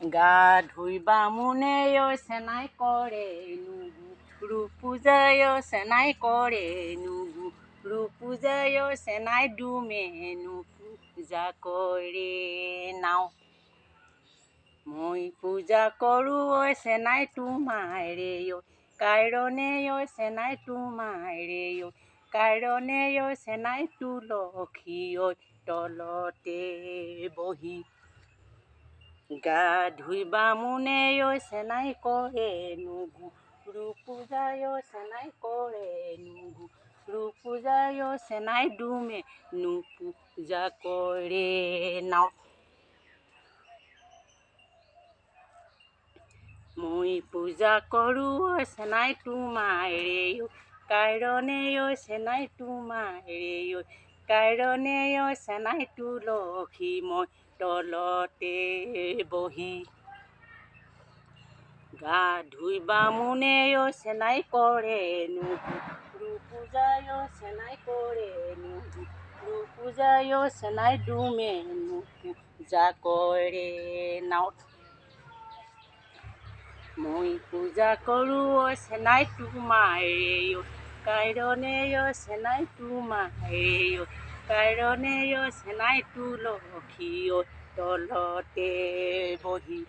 গা ধুই বামুণে চেনাই কৰে নুগু ৰূপ পূজায় চেনাই কৰে নুগু ৰূপ পূজায় চেনাই দুমেনু পূজা কৰে নাও মই পূজা কৰোঁ চেনাই তোমাৰে কাৰণে চেনাই তোমাৰে কাৰণে চেনাই তুলসী তলতে বহি গা ধুই বামুণে চেনাই কৰে নুগু ৰূপ পূজায় চেনাই কৰে নুগু ৰূপ পূজায় চেনাই দুমেনু পূজা কৰে নাও মই পূজা কৰোঁ চেনাই তোমাৰে কাৰণে চেনাই তোমাৰে কাৰণে চেনাই তুলসী মই তলতে বহি গা ধুই বামুণে চেনাই কৰে নুগু ৰূপ পূজায় চেনাই কৰে নুগু ৰূপ পূজায় চেনাই দুমেনু পূজা কৰে নাও মই পূজা কৰোঁ চেনাই তোমাৰে কাৰণে চেনাই তোমাৰে কাৰণে চেনাই তুলসী তলতে বহি